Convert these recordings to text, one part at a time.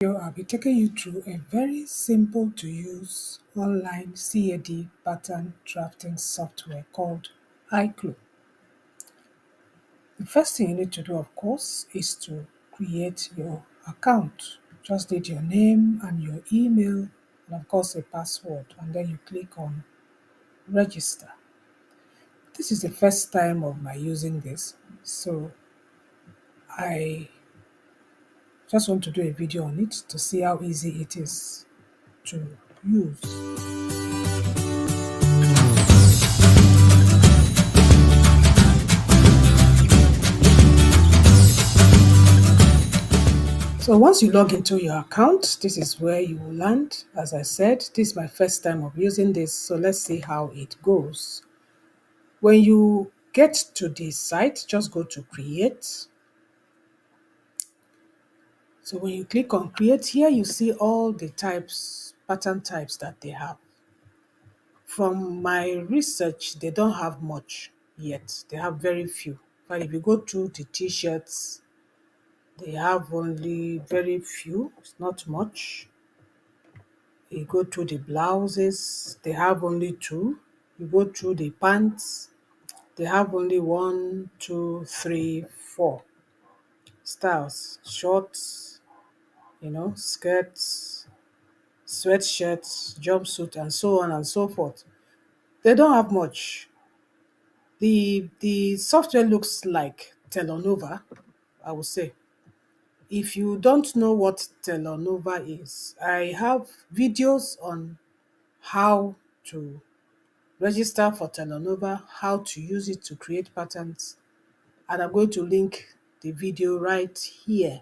Here I'll be taking you through a very simple to use online CAD pattern drafting software called Aiclo. The first thing you need to do, of course, is to create your account. Just need your name and your email, and of course, a password, and then you click on register. This is the first time of my using this, so I just want to do a video on it to see how easy it is to use. So once you log into your account, this is where you will land. As I said, this is my first time of using this, so let's see how it goes. When you get to the site, just go to create. So when you click on create here, you see all the types, pattern types that they have. From my research, they don't have much yet. They have very few. But if you go to the t-shirts, they have only very few, it's not much. You go through the blouses, they have only two. You go through the pants, they have only one, two, three, four styles. Shorts, skirts, sweatshirts, jumpsuit, and so on and so forth. They don't have much. The software looks like Telenova, I would say. If you don't know what Telenova is, I have videos on how to register for Telenova, how to use it to create patterns, and I'm going to link the video right here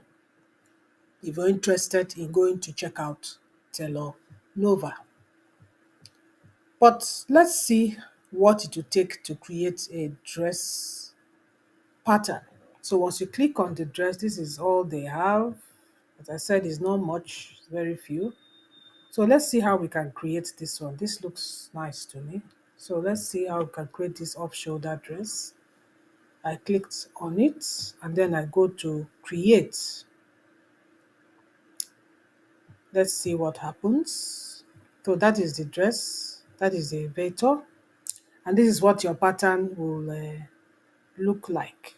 if you're interested in going to check out Telenova. But let's see what it will take to create a dress pattern. So once you click on the dress, this is all they have. As I said, it's not much, it's very few. So let's see how we can create this one. This looks nice to me. So let's see how we can create this off-shoulder dress. I clicked on it and then I go to create. Let's see what happens. So that is the dress, that is the vector, and this is what your pattern will look like.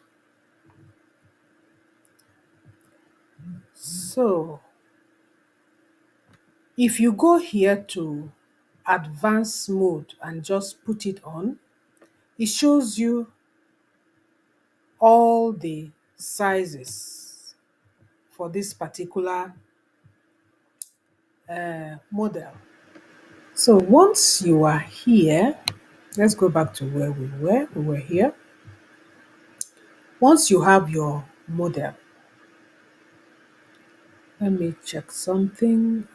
So if you go here to advanced mode and just put it on, it shows you all the sizes for this particular model. So once you are here, let's go back to where we were. We were here. Once you have your model, let me check something.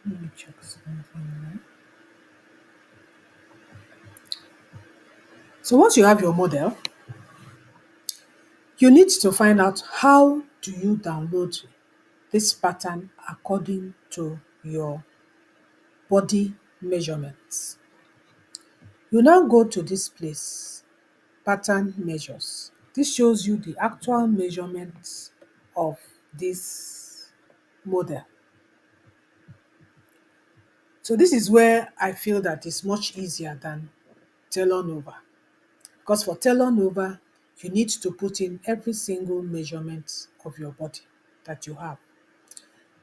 Let me check something. So once you have your model, you need to find out how do you download this pattern according to your body measurements. You now go to this place, pattern measures. This shows you the actual measurements of this model. So this is where I feel that it's much easier than Telenova. Because for Telenova, you need to put in every single measurement of your body that you have.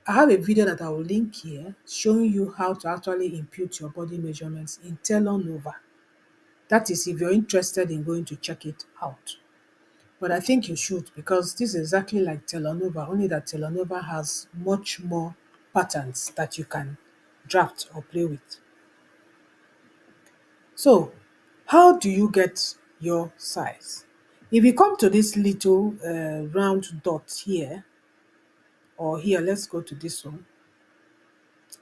I have a video that I will link here showing you how to actually input your body measurements in Telenova. That is if you're interested in going to check it out. But I think you should, because this is exactly like Telenova, only that Telenova has much more patterns that you can draft or play with. So, how do you get your size? If you come to this little round dot here, or here, let's go to this one.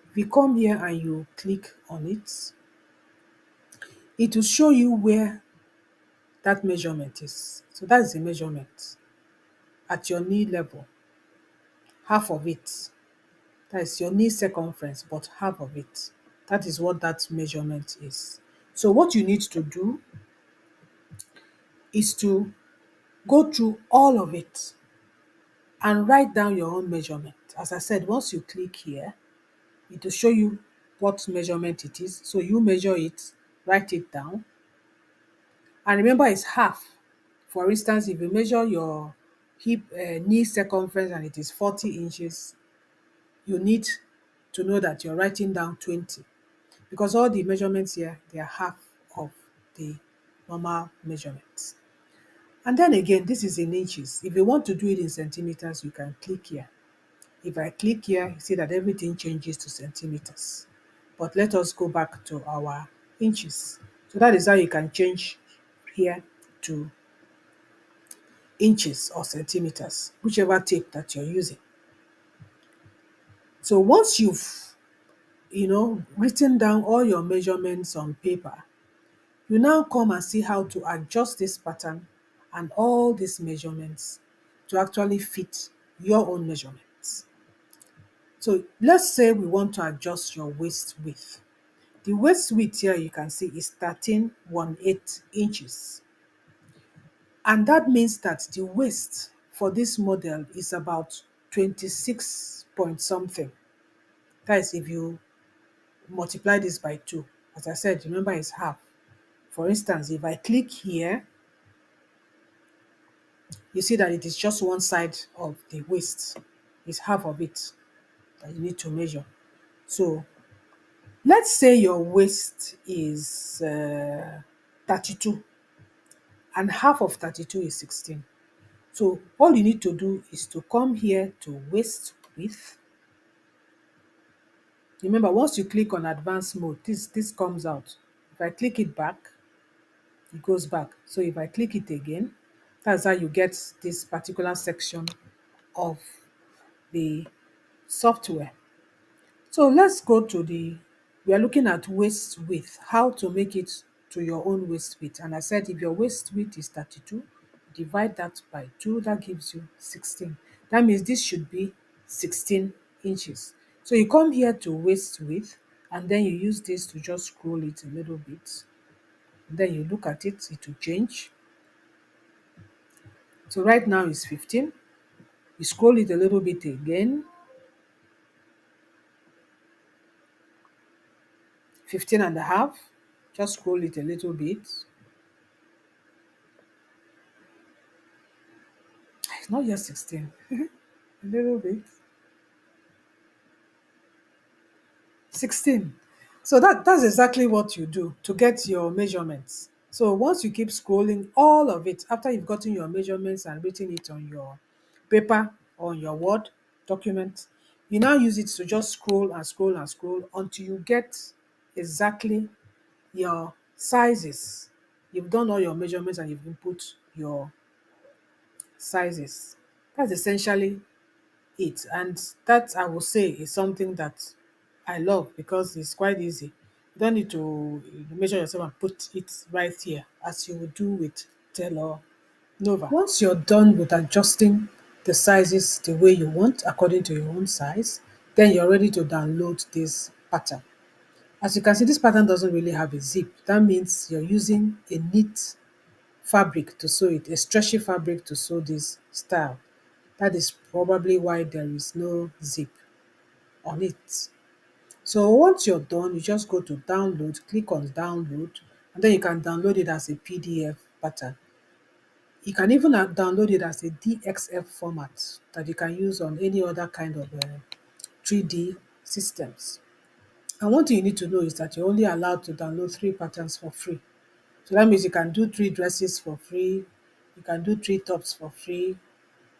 If you come here and you click on it, it will show you where that measurement is. So that's the measurement at your knee level, half of it. That is your knee circumference, but half of it. That is what that measurement is. So what you need to do is to Go through all of it and write down your own measurement. As I said, once you click here, it will show you what measurement it is. So you measure it, write it down, and remember it's half. For instance, if you measure your knee circumference and it is 40 inches, you need to know that you're writing down 20, because all the measurements here, they are half of the normal measurements. And then again, this is in inches. If you want to do it in centimeters, you can click here. If I click here, you see that everything changes to centimeters. But let us go back to our inches. So that is how you can change here to inches or centimeters, whichever tape that you're using. So once you've, written down all your measurements on paper, you now come and see how to adjust this pattern and all these measurements to actually fit your own measurements. So let's say we want to adjust your waist width. The waist width here you can see is 13.18 inches. And that means that the waist for this model is about 26 point something. That is if you multiply this by 2. As I said, remember it's half. For instance, if I click here, you see that it is just one side of the waist. It's half of it that you need to measure. So let's say your waist is 32 and half of 32 is 16. So all you need to do is to come here to waist width. Remember, once you click on advanced mode, this comes out. If I click it back, it goes back. So if I click it again, that's how you get this particular section of the software. So let's go to we are looking at waist width, how to make it to your own waist width. And I said if your waist width is 32, divide that by 2, that gives you 16. That means this should be 16 inches. So you come here to waist width and then you use this to just scroll it a little bit. Then you look at it, it will change. So right now it's 15. You scroll it a little bit again, 15 and a half. Just scroll it a little bit. It's not just 16, a little bit. 16. So that's exactly what you do to get your measurements. So once you keep scrolling all of it, after you've gotten your measurements and written it on your paper or on your Word document, you now use it to just scroll and scroll and scroll until you get exactly your sizes. You've done all your measurements and you've input your sizes. That's essentially it. And that I will say is something that I love because it's quite easy. You don't need to measure yourself and put it right here as you would do with Tailor Nova. Once you're done with adjusting the sizes the way you want according to your own size, then you're ready to download this pattern. As you can see, this pattern doesn't really have a zip. That means you're using a knit fabric to sew it, a stretchy fabric to sew this style. That is probably why there is no zip on it. So once you're done, you just go to download, click on download, and then you can download it as a PDF pattern. You can even download it as a DXF format that you can use on any other kind of 3D systems. And one thing you need to know is that you're only allowed to download 3 patterns for free. So that means you can do 3 dresses for free, you can do 3 tops for free,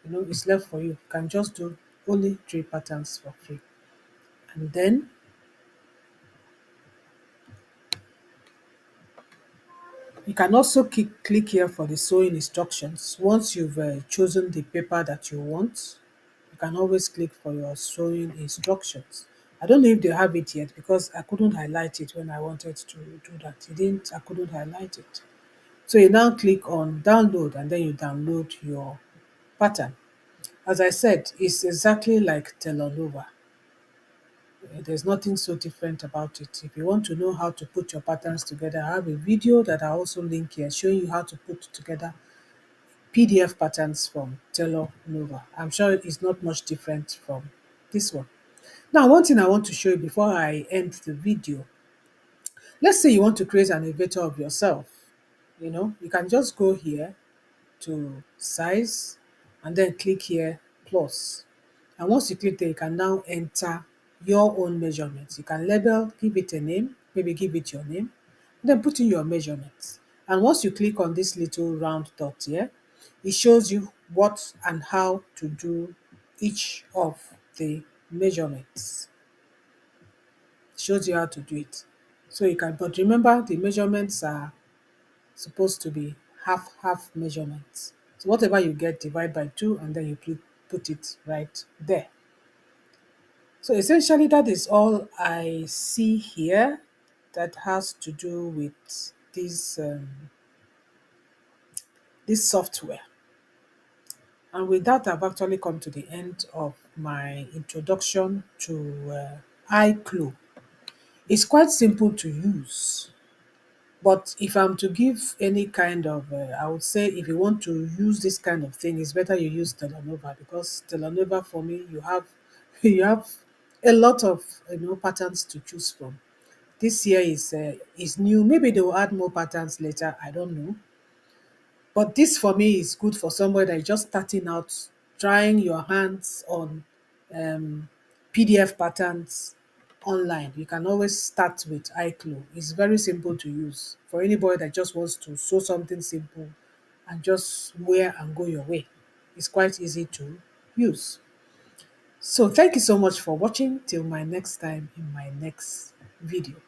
it's left for you. You can just do only 3 patterns for free. And then you can also click here for the sewing instructions. Once you've chosen the paper that you want, you can always click for your sewing instructions. I don't know if they have it yet because I couldn't highlight it when I wanted to do that. I couldn't highlight it. So you now click on download and then you download your pattern. As I said, it's exactly like Telenova. There's nothing so different about it. If you want to know how to put your patterns together, I have a video that I also link here showing you how to put together PDF patterns from Tailor Nova. I'm sure it's not much different from this one. Now, one thing I want to show you before I end the video, let's say you want to create an elevator of yourself. You can just go here to size and then click here plus. And once you click there, you can now enter your own measurements. You can label, give it a name, maybe give it your name, then put in your measurements. And once you click on this little round dot here, it shows you what and how to do each of the measurements. It shows you how to do it. So you can, but remember the measurements are supposed to be half measurements. So whatever you get, divide by 2 and then you put it right there. So essentially that is all I see here that has to do with this software. And with that, I've actually come to the end of my introduction to Aiclo. It's quite simple to use. But if I'm to give any kind of, I would say if you want to use this kind of thing, it's better you use Telenova, because Telenova for me, you have you have a lot of patterns to choose from. This year is new. Maybe they will add more patterns later. I don't know. But this for me is good for somebody that is just starting out, trying your hands on um, PDF patterns online. You can always start with Aiclo. It's very simple to use for anybody that just wants to sew something simple and just wear and go your way. It's quite easy to use. So thank you so much for watching. Till my next time in my next video.